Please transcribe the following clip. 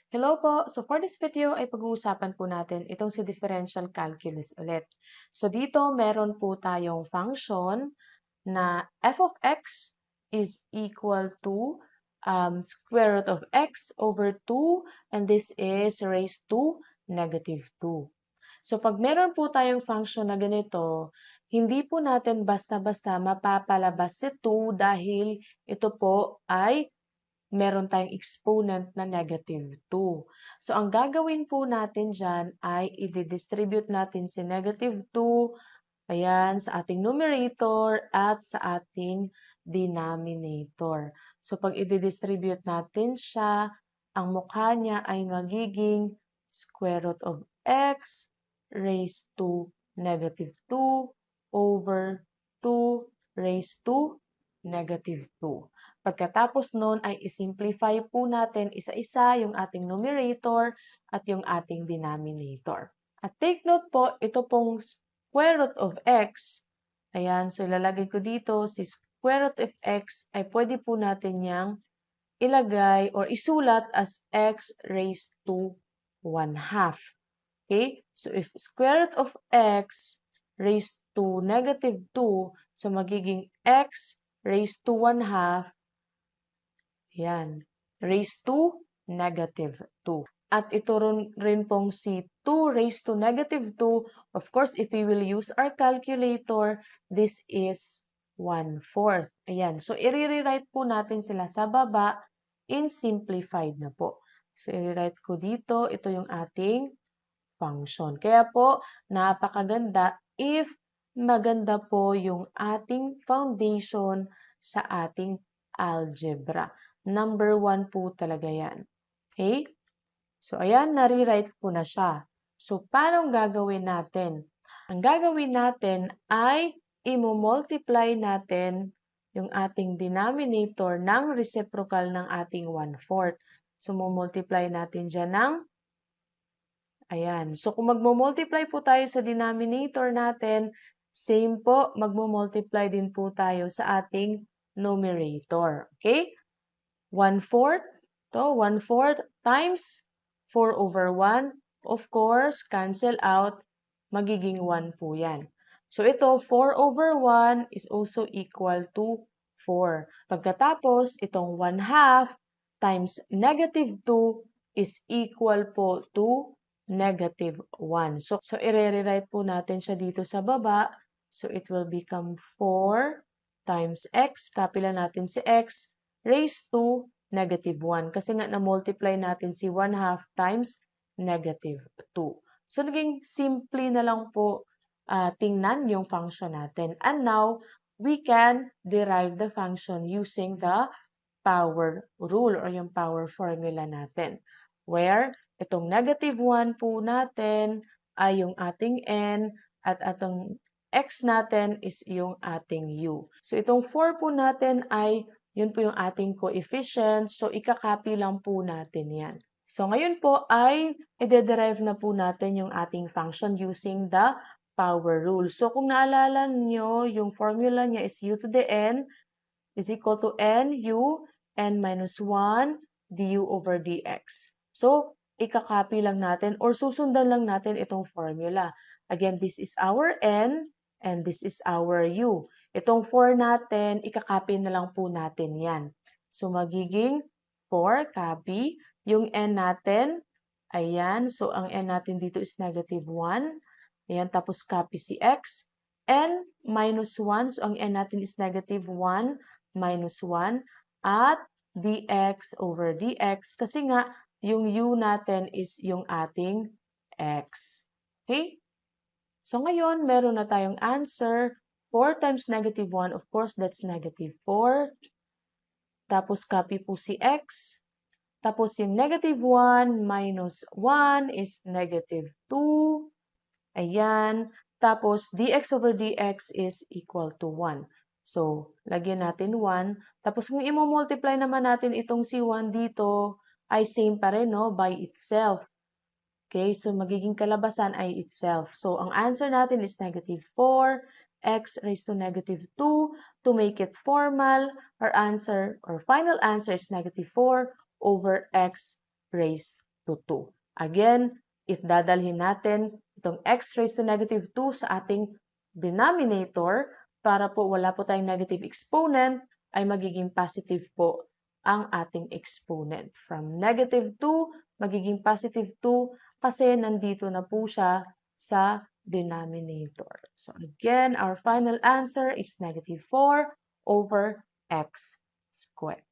Hello po! So for this video ay pag-uusapan po natin itong si differential calculus ulit. So dito meron po tayong function na f of x is equal to square root of x over 2 and this is raised to negative 2. So pag meron po tayong function na ganito, hindi po natin basta-basta mapapalabas si 2 dahil ito po ay meron tayong exponent na negative 2. So, ang gagawin po natin dyan ay i-distribute natin si negative 2, ayan, sa ating numerator at sa ating denominator. So, pag i-distribute natin siya, ang mukha niya ay magiging square root of x raised to negative 2 over 2 raised to negative 2. Pagkatapos nun ay isimplify po natin isa-isa yung ating numerator at yung ating denominator. At take note po, ito pong square root of x, ayan, so ilalagay ko dito, si square root of x ay pwede po natin yang ilagay or isulat as x raised to 1/2. Okay? So if square root of x raised to negative 2, so magiging x raised to 1/2, yan, raised to negative 2. At ito rin pong si 2 raised to negative 2, of course, if we will use our calculator, this is 1/4. Ayan, so i-rewrite po natin sila sa baba in simplified na po. So i-rewrite ko dito, ito yung ating function. Kaya po, napakaganda if maganda po yung ating foundation sa ating algebra. Number 1 po talaga yan. Okay? So, ayan, nare-write ko na siya. So, paano gagawin natin? Ang gagawin natin ay i-multiply natin yung ating denominator ng reciprocal ng ating 1/4. So, multiply natin dyan ng ayan. So, kung magmo-multiply po tayo sa denominator natin, same po, magmo-multiply din po tayo sa ating numerator. Okay? 1/4, to 1/4 times 4 over 1. Of course, cancel out, magiging 1 po yan. So, ito, 4 over 1 is also equal to 4. Pagkatapos, itong 1/2 times negative 2 is equal po to negative 1. So i-rewrite po natin siya dito sa baba. So, it will become 4 times x, copy lang natin si x, raised to negative 1. Kasi nga na-multiply natin si 1/2 times negative 2. So, naging simple na lang po tingnan yung function natin. And now, we can derive the function using the power rule or yung power formula natin. Where itong negative 1 po natin ay yung ating n at atong x natin is yung ating u. So, itong 4 po natin ay yun po yung ating coefficient. So, ikakopy lang po natin yan. So, ngayon po ay i-derive na po natin yung ating function using the power rule. So, kung naalala nyo, yung formula niya is u to the n is equal to nu n minus 1 du over dx. So, ikakopy lang natin or susundan lang natin itong formula. Again, this is our n and this is our u. Itong 4 natin, ikakopy na lang po natin yan. So, magiging 4, copy. Yung n natin, ayan. So, ang n natin dito is negative 1. Ayan, tapos copy si x. n minus 1, so ang n natin is negative 1 minus 1 at dx over dx kasi nga yung u natin is yung ating x. Okay? So ngayon, meron na tayong answer. 4 times negative 1, of course, that's negative 4. Tapos copy po si x. Tapos yung negative 1 minus 1 is negative 2. Ayan. Tapos dx over dx is equal to 1. So, lagyan natin 1. Tapos kung i-multiply naman natin itong si 1 dito, ay same pa rin, no? By itself. Okay, so magiging kalabasan ay itself. So, ang answer natin is negative 4, x raised to negative 2. To make it formal, our answer or final answer is negative 4 over x raised to 2. Again, if dadalhin natin itong x raised to negative 2 sa ating denominator, para po wala po tayong negative exponent, ay magiging positive po ang ating exponent. From negative 2, magiging positive 2 kasi nandito na po siya sa denominator. So again, our final answer is negative 4 over x squared.